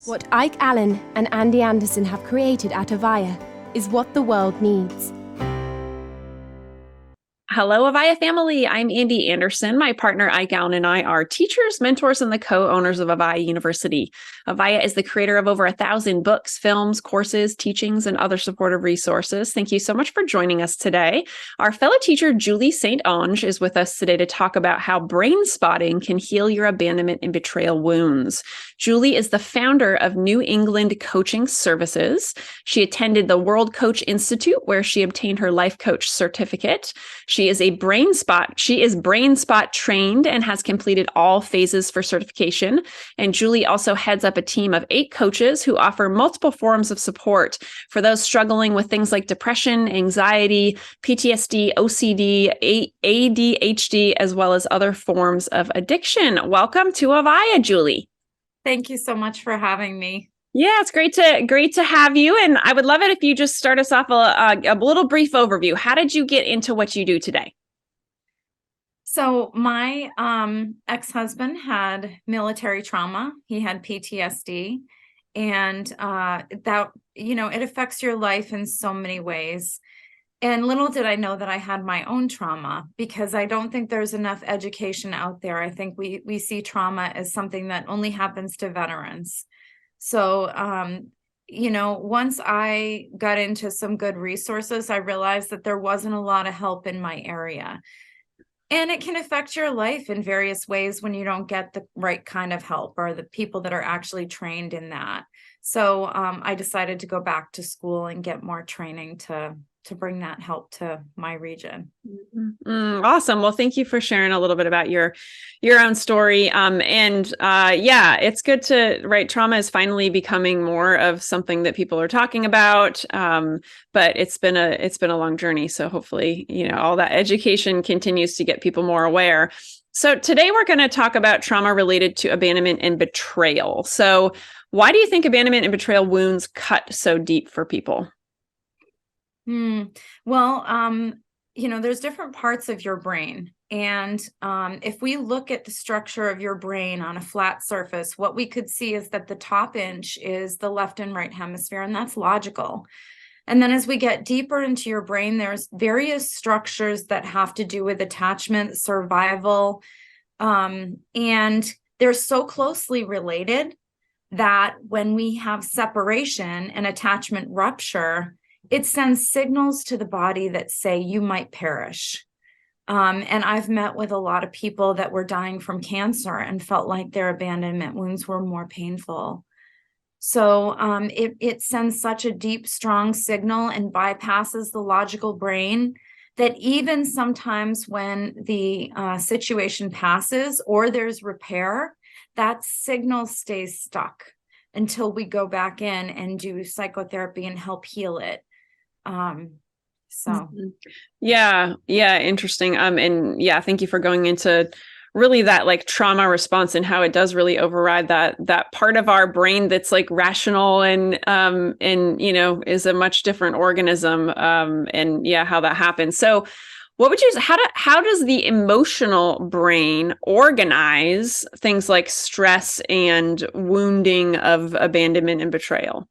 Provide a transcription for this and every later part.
What Ike Allen and Andy Anderson have created at Avaya is what the world needs. Hello, Avaya family. I'm Andy Anderson. My partner, Ike Allen, and I are teachers, mentors, and the co-owners of Avaya University. Avaya is the creator of over 1,000 books, films, courses, teachings, and other supportive resources. Thank you so much for joining us today. Our fellow teacher, Julie St. Onge, is with us today to talk about how brain spotting can heal your abandonment and betrayal wounds. Julie is the founder of New England Coaching Services. She attended the World Coach Institute, where she obtained her life coach certificate. She is brain spot trained and has completed all phases for certification. And Julie also heads up a team of 8 coaches who offer multiple forms of support for those struggling with things like depression, anxiety, PTSD, OCD, ADHD, as well as other forms of addiction. Welcome to Avaya, Julie. Thank you so much for having me. Yeah, it's great to have you. And I would love it if you just start us off a little brief overview. How did you get into what you do today? So my ex-husband had military trauma. He had PTSD, and that, it affects your life in so many ways. And little did I know that I had my own trauma, because I don't think there's enough education out there. I think we see trauma as something that only happens to veterans. So, once I got into some good resources, I realized that there wasn't a lot of help in my area. And it can affect your life in various ways when you don't get the right kind of help or the people that are actually trained in that. So I decided to go back to school and get more training to bring that help to my region. Awesome. Well, thank you for sharing a little bit about your own story. Yeah, it's good right. Trauma is finally becoming more of something that people are talking about. But it's been a long journey. So hopefully, all that education continues to get people more aware. So today we're going to talk about trauma related to abandonment and betrayal. So why do you think abandonment and betrayal wounds cut so deep for people? Well, there's different parts of your brain. And if we look at the structure of your brain on a flat surface, what we could see is that the top inch is the left and right hemisphere, and that's logical. And then as we get deeper into your brain, there's various structures that have to do with attachment, survival, and they're so closely related that when we have separation and attachment rupture, it sends signals to the body that say you might perish. And I've met with a lot of people that were dying from cancer and felt like their abandonment wounds were more painful. So it sends such a deep, strong signal and bypasses the logical brain that even sometimes when the situation passes or there's repair, that signal stays stuck until we go back in and do psychotherapy and help heal it. Yeah, interesting. And yeah, thank you for going into really that like trauma response and how it does really override that part of our brain that's like rational and is a much different organism. And yeah, how that happens. So what would you say, how does the emotional brain organize things like stress and wounding of abandonment and betrayal?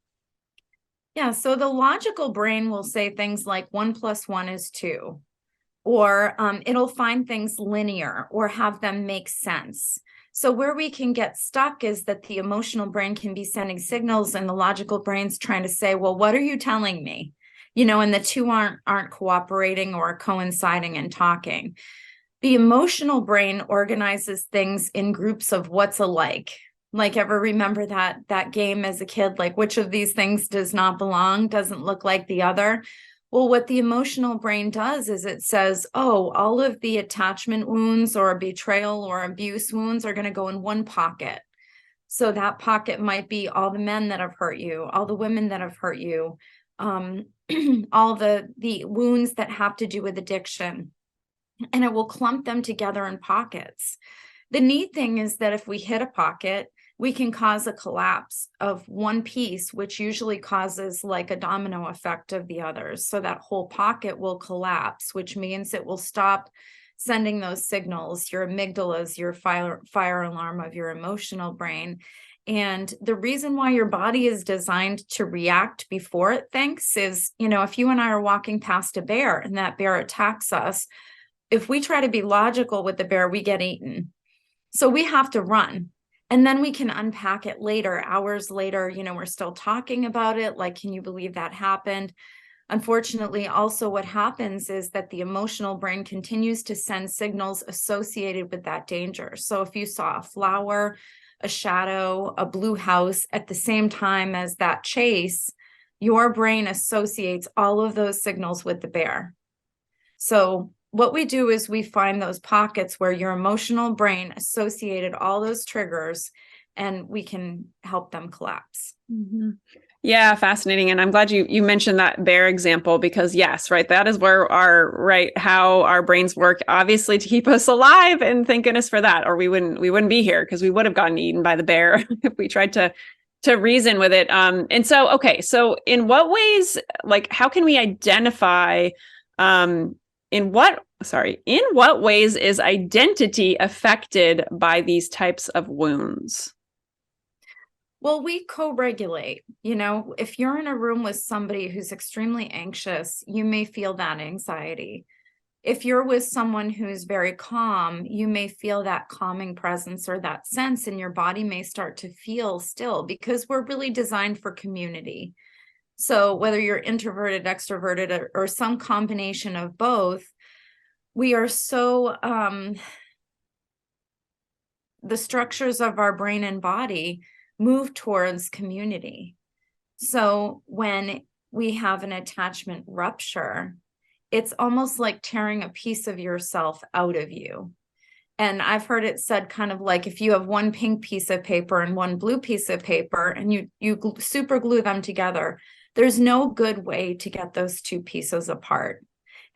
Yeah, so the logical brain will say things like 1 + 1 is 2, or it'll find things linear or have them make sense. So where we can get stuck is that the emotional brain can be sending signals and the logical brain's trying to say, well, what are you telling me? And the two aren't cooperating or coinciding and talking. The emotional brain organizes things in groups of what's alike. Like, ever remember that game as a kid, like which of these things does not belong, doesn't look like the other? Well, what the emotional brain does is it says, oh, all of the attachment wounds or betrayal or abuse wounds are going to go in one pocket. So that pocket might be all the men that have hurt you, all the women that have hurt you, all the wounds that have to do with addiction, and it will clump them together in pockets. The neat thing is that if we hit a pocket, we can cause a collapse of one piece, which usually causes like a domino effect of the others. So that whole pocket will collapse, which means it will stop sending those signals, your amygdalas, your fire alarm of your emotional brain. And the reason why your body is designed to react before it thinks is, if you and I are walking past a bear and that bear attacks us, if we try to be logical with the bear, we get eaten. So we have to run. And then we can unpack it later, hours later, we're still talking about it. Like, can you believe that happened? Unfortunately, also what happens is that the emotional brain continues to send signals associated with that danger. So if you saw a flower, a shadow, a blue house at the same time as that chase, your brain associates all of those signals with the bear. So what we do is we find those pockets where your emotional brain associated all those triggers, and we can help them collapse. Mm-hmm. Yeah, fascinating. And I'm glad you mentioned that bear example, because yes, right, that is where how our brains work, obviously to keep us alive, and thank goodness for that, or we wouldn't be here, because we would have gotten eaten by the bear if we tried to reason with it. And so, okay, so in what ways, like, how can we identify, in what ways is identity affected by these types of wounds? Well, we co-regulate. If you're in a room with somebody who's extremely anxious, you may feel that anxiety. If you're with someone who's very calm, you may feel that calming presence or that sense, and your body may start to feel still, because we're really designed for community. So whether you're introverted, extroverted, or some combination of both, we are so, the structures of our brain and body move towards community. So when we have an attachment rupture, it's almost like tearing a piece of yourself out of you. And I've heard it said kind of like, if you have one pink piece of paper and one blue piece of paper, and you super glue them together, there's no good way to get those two pieces apart.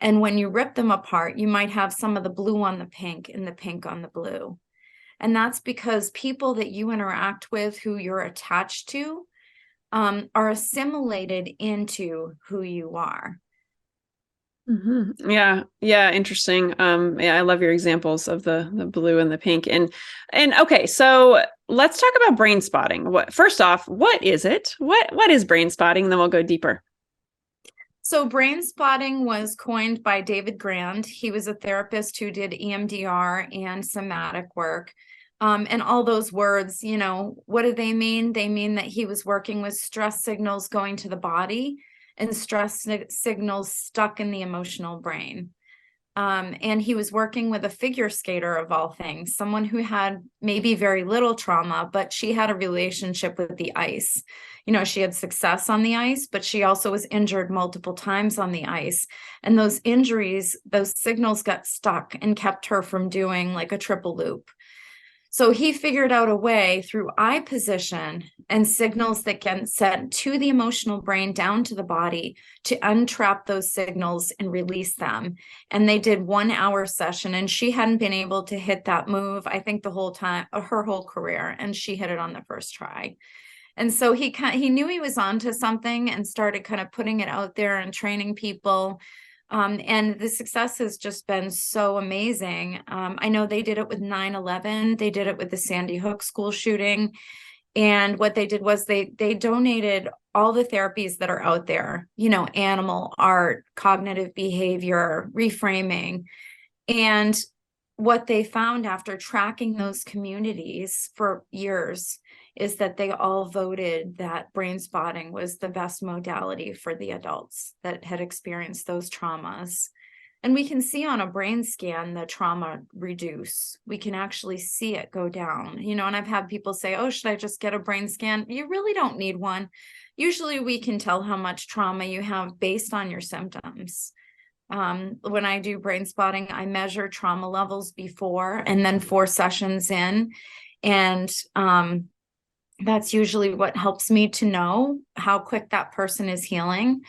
And when you rip them apart, you might have some of the blue on the pink and the pink on the blue. And that's because people that you interact with, who you're attached to, are assimilated into who you are. Mm-hmm. Yeah, interesting. I love your examples of the blue and the pink. And okay, so let's talk about brain spotting. First off, what is it? What is brain spotting? Then we'll go deeper. So brain spotting was coined by David Grand. He was a therapist who did EMDR and somatic work. And all those words, what do they mean? They mean that he was working with stress signals going to the body and stress signals stuck in the emotional brain. And he was working with a figure skater, of all things, someone who had maybe very little trauma, but she had a relationship with the ice. She had success on the ice, but she also was injured multiple times on the ice. And those injuries, those signals got stuck and kept her from doing like a triple loop. So he figured out a way through eye position and signals that get sent to the emotional brain down to the body to untrap those signals and release them. And they did 1 hour session, and she hadn't been able to hit that move, I think, the whole time, her whole career, and she hit it on the first try. And so he knew he was onto something and started kind of putting it out there and training people. And the success has just been so amazing. I know they did it with 9/11. They did it with the Sandy Hook school shooting. And what they did was they donated all the therapies that are out there, animal art, cognitive behavior, reframing. And what they found after tracking those communities for years is that they all voted that brain spotting was the best modality for the adults that had experienced those traumas. And we can see on a brain scan the trauma reduce. We can actually see it go down, and I've had people say, oh, should I just get a brain scan? You really don't need one. Usually we can tell how much trauma you have based on your symptoms. When I do brain spotting, I measure trauma levels before and then 4 sessions in. And that's usually what helps me to know how quick that person is healing.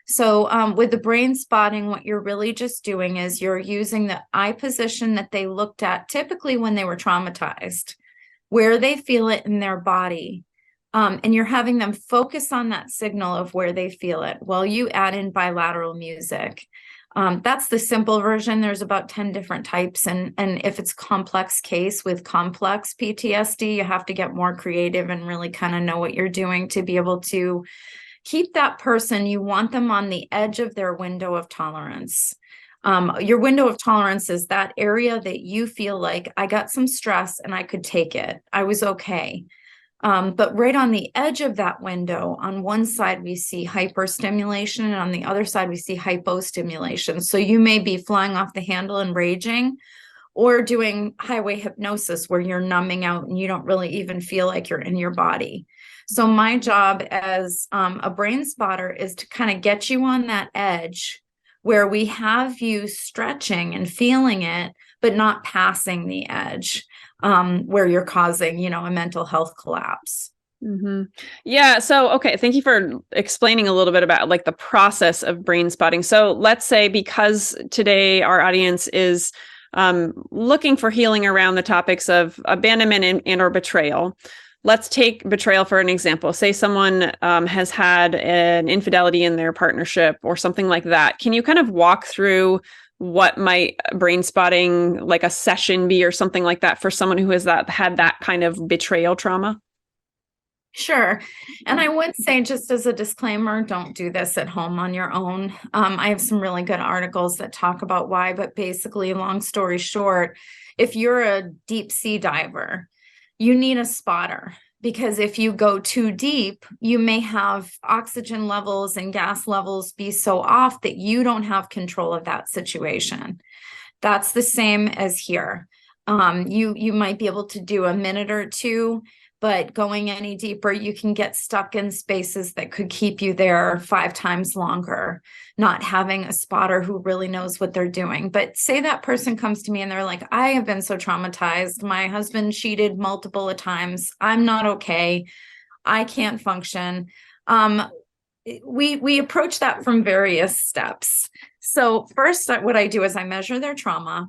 So with the brain spotting, what you're really just doing is you're using the eye position that they looked at typically when they were traumatized, where they feel it in their body. And you're having them focus on that signal of where they feel it while you add in bilateral music. That's the simple version. There's about 10 different types. And if it's complex case with complex PTSD, you have to get more creative and really kind of know what you're doing to be able to keep that person. You want them on the edge of their window of tolerance. Your window of tolerance is that area that you feel like I got some stress and I could take it. I was okay. But right on the edge of that window, on one side, we see hyperstimulation, and on the other side, we see hypostimulation. So you may be flying off the handle and raging, or doing highway hypnosis where you're numbing out and you don't really even feel like you're in your body. So my job as a brain spotter is to kind of get you on that edge where we have you stretching and feeling it, but not passing the edge. Where you're causing, a mental health collapse. Mm-hmm. Yeah. So, okay. Thank you for explaining a little bit about like the process of brain spotting. So let's say, because today our audience is looking for healing around the topics of abandonment and or betrayal. Let's take betrayal for an example. Say someone has had an infidelity in their partnership or something like that. Can you kind of walk through what might brain spotting, like a session, be or something like that for someone who has had that kind of betrayal trauma? Sure. And I would say, just as a disclaimer, don't do this at home on your own. I have some really good articles that talk about why, but basically, long story short, if you're a deep sea diver, you need a spotter. Because if you go too deep, you may have oxygen levels and gas levels be so off that you don't have control of that situation. That's the same as here. You might be able to do a minute or two, but going any deeper, you can get stuck in spaces that could keep you there 5 times longer, not having a spotter who really knows what they're doing. But say that person comes to me and they're like, I have been so traumatized. My husband cheated multiple times. I'm not okay. I can't function. We approach that from various steps. So first, what I do is I measure their trauma,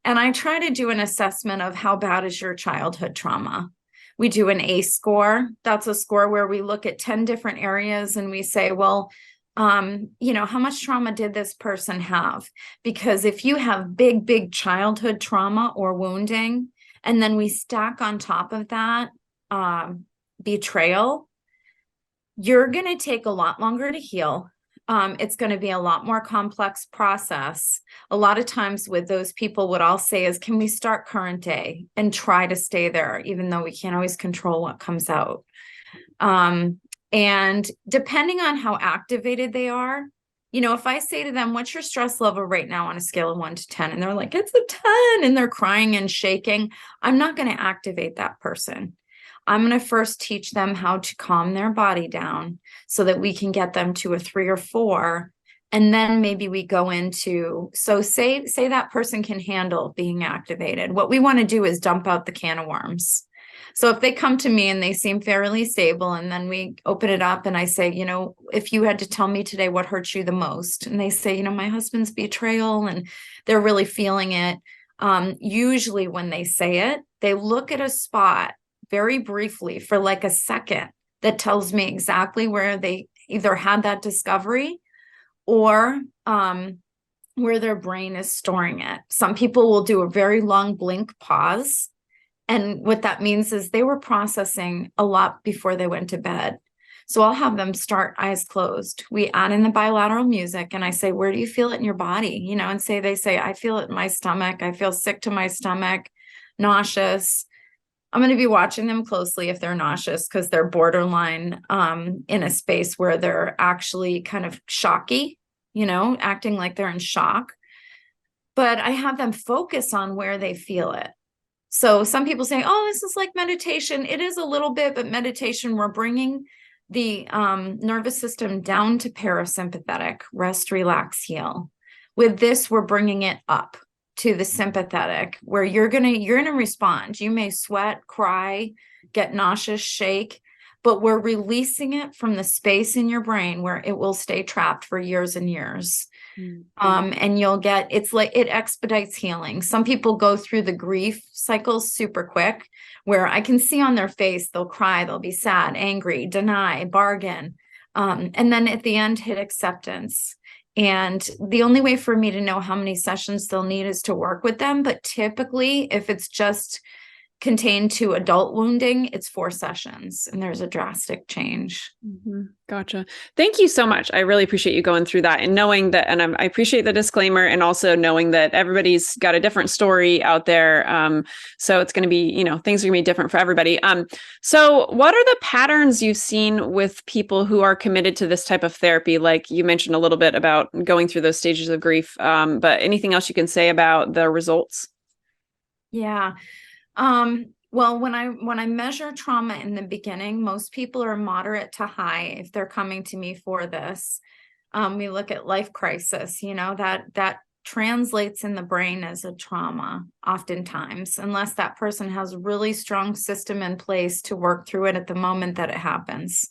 and I try to do an assessment of how bad is your childhood trauma. We do an ACE score. That's a score where we look at 10 different areas and we say, well, how much trauma did this person have? Because if you have big childhood trauma or wounding, and then we stack on top of that betrayal, you're going to take a lot longer to heal. It's going to be a lot more complex process. A lot of times with those people, what I'll say is, can we start current day and try to stay there, even though we can't always control what comes out? And depending on how activated they are, if I say to them, what's your stress level right now on a scale of 1 to 10? And they're like, it's a 10, and they're crying and shaking. I'm not going to activate that person. I'm going to first teach them how to calm their body down so that we can get them to a 3 or 4. And then maybe we go into, so say that person can handle being activated. What we want to do is dump out the can of worms. So if they come to me and they seem fairly stable, and then we open it up and I say, if you had to tell me today what hurts you the most, and they say, my husband's betrayal, and they're really feeling it. Usually when they say it, they look at a spot very briefly for like a second that tells me exactly where they either had that discovery or where their brain is storing it. Some people will do a very long blink pause. And what that means is they were processing a lot before they went to bed. So I'll have them start eyes closed. We add in the bilateral music and I say, where do you feel it in your body? And they say, I feel it in my stomach. I feel sick to my stomach, nauseous. I'm going to be watching them closely if they're nauseous, because they're borderline in a space where they're actually kind of shocky, acting like they're in shock. But I have them focus on where they feel it. So some people say, oh, this is like meditation. It is a little bit, but meditation, we're bringing the nervous system down to parasympathetic, rest, relax, heal. With this, we're bringing it up to the sympathetic, where you're gonna respond. You may sweat, cry, get nauseous, shake, but we're releasing it from the space in your brain where it will stay trapped for years and years. Mm-hmm. And you'll get, it's like it expedites healing. Some people go through the grief cycles super quick, where I can see on their face, they'll cry, they'll be sad, angry, deny, bargain. And then at the end, hit acceptance. And the only way for me to know how many sessions they'll need is to work with them. But typically, if it's just contained to adult wounding, it's 4 sessions, and there's a drastic change. Gotcha. Thank you so much. I really appreciate you going through that and knowing that, and I appreciate the disclaimer, and also knowing that everybody's got a different story out there. So it's going to be, things are going to be different for everybody. So what are the patterns you've seen with people who are committed to this type of therapy? Like you mentioned a little bit about going through those stages of grief, but anything else you can say about the results? Yeah. Well, when I measure trauma in the beginning, most people are moderate to high if they're coming to me for this. We look at life crisis, that translates in the brain as a trauma oftentimes, unless that person has a really strong system in place to work through it at the moment that it happens.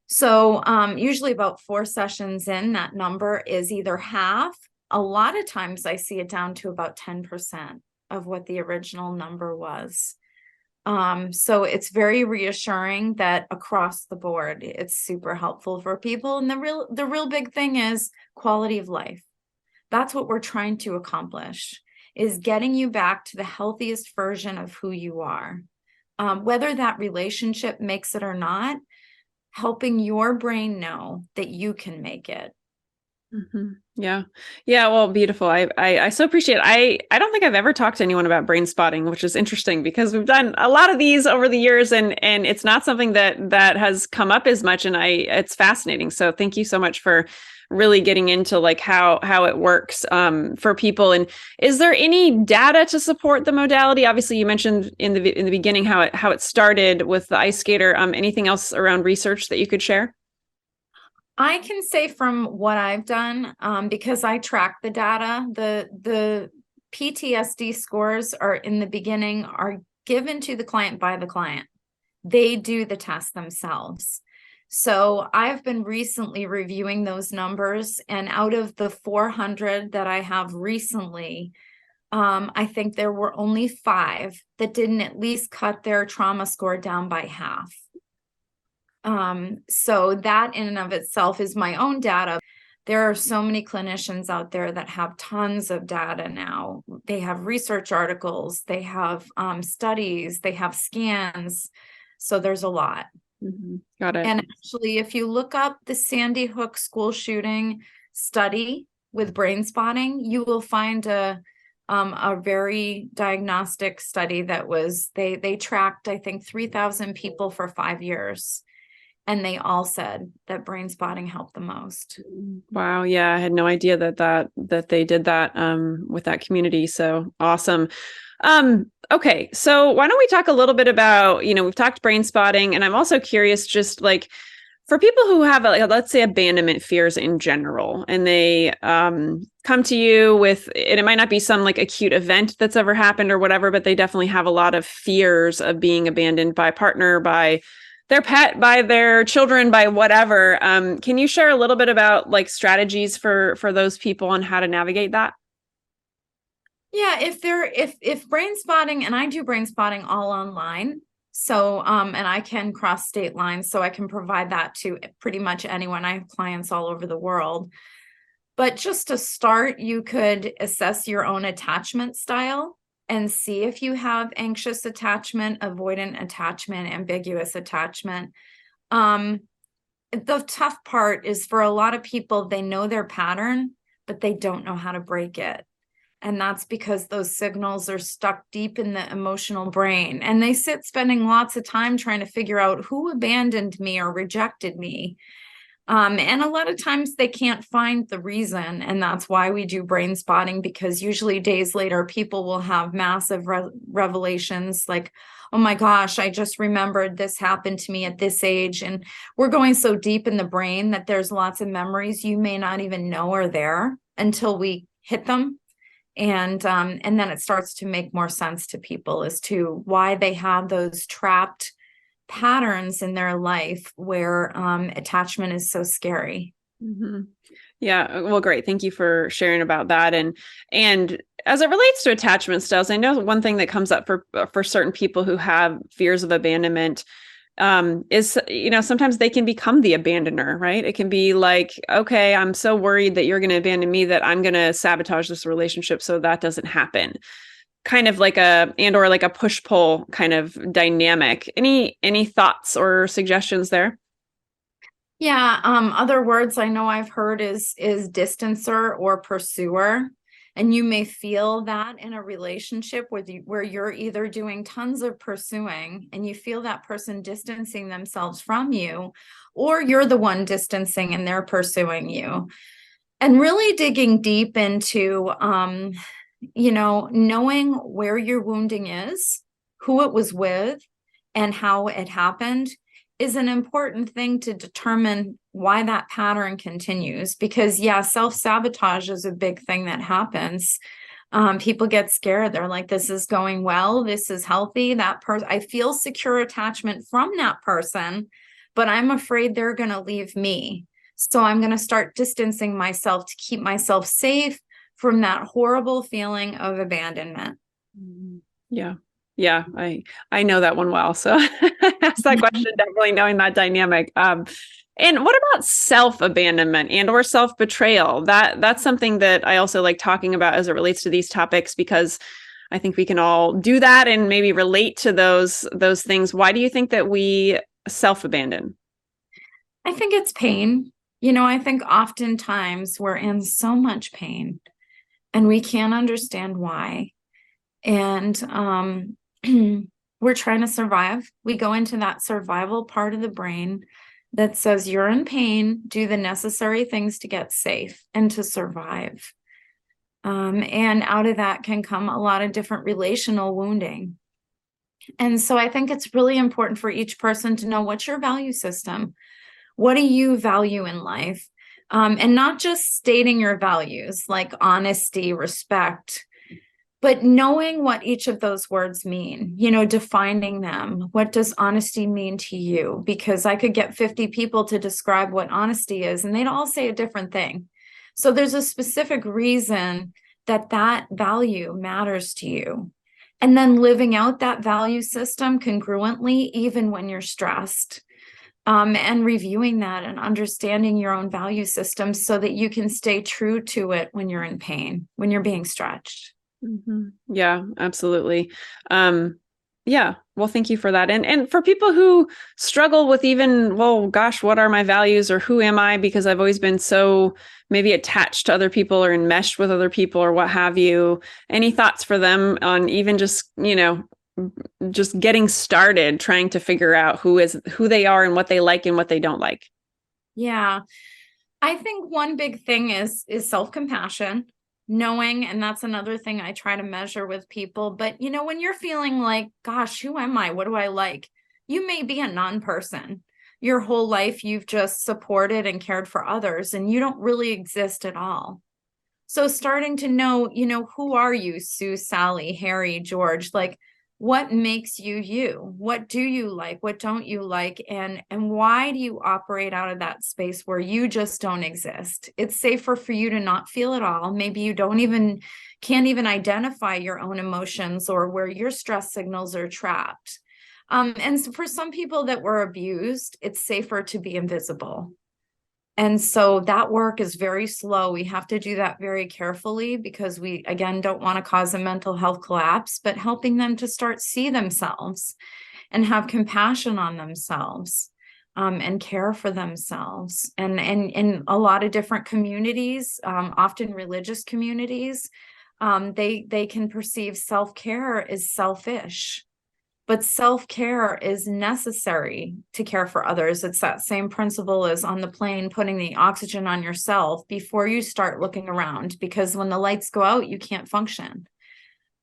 So usually about 4 sessions in, that number is either half. A lot of times I see it down to about 10% of what the original number was. So it's very reassuring that across the board, it's super helpful for people. And the real big thing is quality of life. That's what we're trying to accomplish, is getting you back to the healthiest version of who you are. Whether that relationship makes it or not, helping your brain know that you can make it. Yeah. Yeah. Well, beautiful. I so appreciate it. I don't think I've ever talked to anyone about brain spotting, which is interesting because we've done a lot of these over the years, and it's not something that has come up as much. And it's fascinating. So thank you so much for really getting into like how it works for people. And is there any data to support the modality? Obviously, you mentioned in the beginning how it started with the ice skater. Anything else around research that you could share? I can say from what I've done, because I track the data, the PTSD scores are in the beginning are given to the client by the client. They do the test themselves. So I've been recently reviewing those numbers, and out of the 400 that I have recently, I think there were only 5 that didn't at least cut their trauma score down by half. So that in and of itself is my own data. There are so many clinicians out there that have tons of data now. They have research articles, they have studies, they have scans. So there's a lot. Got it. And actually, if you look up the Sandy Hook school shooting study with brain spotting, you will find a very diagnostic study that was, they tracked, I think, 3,000 people for 5 years. And they all said that brain spotting helped the most. Wow. Yeah. I had no idea that they did that with that community. So awesome. Okay. So why don't we talk a little bit about, we've talked brain spotting, and I'm also curious, just like for people who have, let's say, abandonment fears in general, and they come to you with, and it might not be some like acute event that's ever happened or whatever, but they definitely have a lot of fears of being abandoned by a partner, by their pet, by their children, by whatever. Can you share a little bit about like strategies for those people and how to navigate that? Yeah, if brain spotting, and I do brain spotting all online. So, and I can cross state lines, so I can provide that to pretty much anyone. I have clients all over the world. But just to start, you could assess your own attachment style and see if you have anxious attachment, avoidant attachment, ambiguous attachment. The tough part is for a lot of people, they know their pattern, but they don't know how to break it. And that's because those signals are stuck deep in the emotional brain. And they sit spending lots of time trying to figure out who abandoned me or rejected me. And a lot of times they can't find the reason. And that's why we do brain spotting, because usually days later, people will have massive revelations like, oh my gosh, I just remembered this happened to me at this age. And we're going so deep in the brain that there's lots of memories you may not even know are there until we hit them. And then it starts to make more sense to people as to why they have those trapped patterns in their life where attachment is so scary. Yeah. Well, great. Thank you for sharing about that. And as it relates to attachment styles, I know one thing that comes up for certain people who have fears of abandonment, is, sometimes they can become the abandoner, right? It can be like, okay, I'm so worried that you're going to abandon me that I'm going to sabotage this relationship so that doesn't happen. Kind of like or like a push-pull kind of dynamic. Any thoughts or suggestions there? Yeah, other words I know I've heard is distancer or pursuer. And you may feel that in a relationship where you're either doing tons of pursuing and you feel that person distancing themselves from you, or you're the one distancing and they're pursuing you. And really digging deep into, knowing where your wounding is, who it was with, and how it happened is an important thing to determine why that pattern continues. Because self-sabotage is a big thing that happens. People get scared. They're like, this is going well. This is healthy. I feel secure attachment from that person, but I'm afraid they're going to leave me. So I'm going to start distancing myself to keep myself safe from that horrible feeling of abandonment. Yeah. Yeah, I know that one well. So ask that question, definitely knowing that dynamic. And what about self-abandonment and or self-betrayal? That's something that I also like talking about as it relates to these topics, because I think we can all do that and maybe relate to those things. Why do you think that we self-abandon? I think it's pain. I think oftentimes we're in so much pain and we can't understand why. And we're trying to survive. We go into that survival part of the brain that says you're in pain, do the necessary things to get safe and to survive. And out of that can come a lot of different relational wounding. And so I think it's really important for each person to know, what's your value system? What do you value in life? And not just stating your values like honesty, respect, but knowing what each of those words mean, defining them. What does honesty mean to you? Because I could get 50 people to describe what honesty is, and they'd all say a different thing. So there's a specific reason that value matters to you. And then living out that value system congruently, even when you're stressed. And reviewing that and understanding your own value system so that you can stay true to it when you're in pain, when you're being stretched. Mm-hmm. Yeah, absolutely. Yeah. Well, thank you for that. And for people who struggle with even, well, gosh, what are my values or who am I? Because I've always been so maybe attached to other people or enmeshed with other people or what have you. Any thoughts for them on even just, just getting started, trying to figure out who they are and what they like and what they don't like? Yeah. I think one big thing is self-compassion. Knowing, and that's another thing I try to measure with people. But, when you're feeling like, gosh, who am I? What do I like? You may be a non-person. Your whole life, you've just supported and cared for others, and you don't really exist at all. So starting to know, who are you, Sue, Sally, Harry, George? Like, what makes you you? What do you like? What don't you like? And why do you operate out of that space where you just don't exist? It's safer for you to not feel at all. Maybe you can't even identify your own emotions or where your stress signals are trapped. And so for some people that were abused, it's safer to be invisible. And so that work is very slow. We have to do that very carefully because we, again, don't want to cause a mental health collapse, but helping them to start see themselves and have compassion on themselves, and care for themselves. And in a lot of different communities, often religious communities, they can perceive self-care as selfish. But self-care is necessary to care for others. It's that same principle as on the plane, putting the oxygen on yourself before you start looking around, because when the lights go out, you can't function.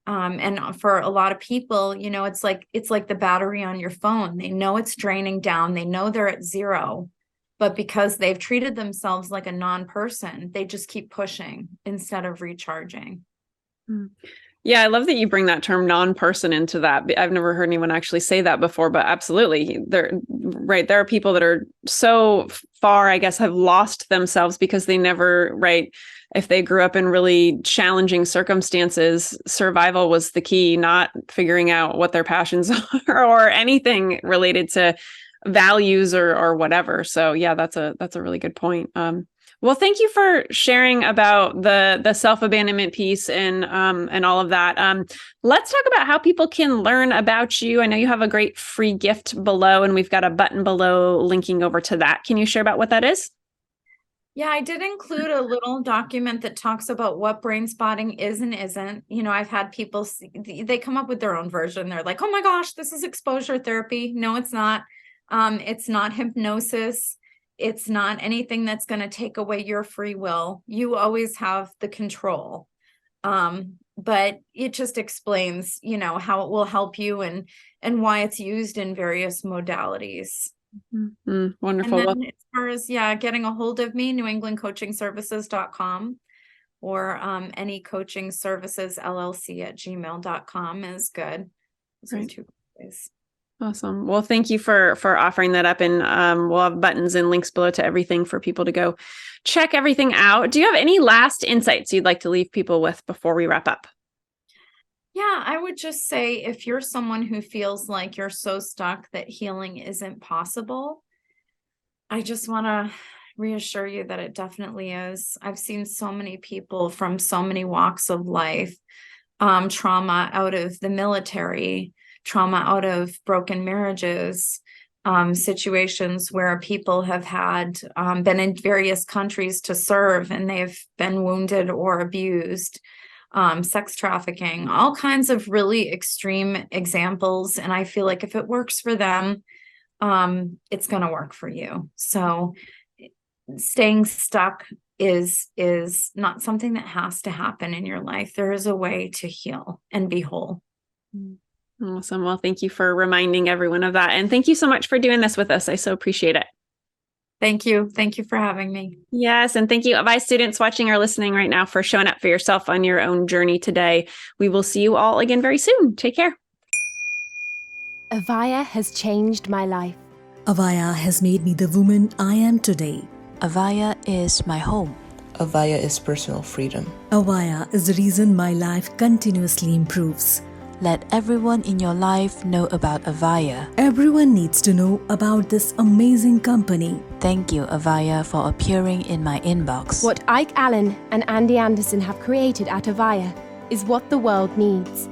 And for a lot of people, it's like the battery on your phone. They know it's draining down. They know they're at zero, but because they've treated themselves like a non-person, they just keep pushing instead of recharging. Yeah, I love that you bring that term non-person into that. I've never heard anyone actually say that before, but absolutely. Right. There are people that are so far, I guess, have lost themselves because they never, right. If they grew up in really challenging circumstances, survival was the key, not figuring out what their passions are or anything related to values or whatever. So yeah, that's a really good point. Well, thank you for sharing about the self-abandonment piece and all of that. Let's talk about how people can learn about you. I know you have a great free gift below, and we've got a button below linking over to that. Can you share about what that is? Yeah, I did include a little document that talks about what brain spotting is and isn't. I've had people, they come up with their own version. They're like, oh my gosh, this is exposure therapy. No, it's not. It's not hypnosis. It's not anything that's going to take away your free will. You always have the control. But it just explains, how it will help you and why it's used in various modalities. Wonderful. And then as far as, getting a hold of me, newenglandcoachingservices.com or any coaching services LLC@gmail.com is good. Those are 2 ways. Awesome. Well, thank you for offering that up. And we'll have buttons and links below to everything for people to go check everything out. Do you have any last insights you'd like to leave people with before we wrap up? Yeah, I would just say if you're someone who feels like you're so stuck that healing isn't possible, I just want to reassure you that it definitely is. I've seen so many people from so many walks of life, trauma out of the military, trauma out of broken marriages, situations where people have had been in various countries to serve and they've been wounded or abused, sex trafficking, all kinds of really extreme examples. And I feel like if it works for them, it's going to work for you. So staying stuck is not something that has to happen in your life. There is a way to heal and be whole. Awesome. Well, thank you for reminding everyone of that. And thank you so much for doing this with us. I so appreciate it. Thank you. Thank you for having me. Yes. And thank you, Avaya students watching or listening right now, for showing up for yourself on your own journey today. We will see you all again very soon. Take care. Avaya has changed my life. Avaya has made me the woman I am today. Avaya is my home. Avaya is personal freedom. Avaya is the reason my life continuously improves. Let everyone in your life know about Avaya. Everyone needs to know about this amazing company. Thank you, Avaya, for appearing in my inbox. What Ike Allen and Andy Anderson have created at Avaya is what the world needs.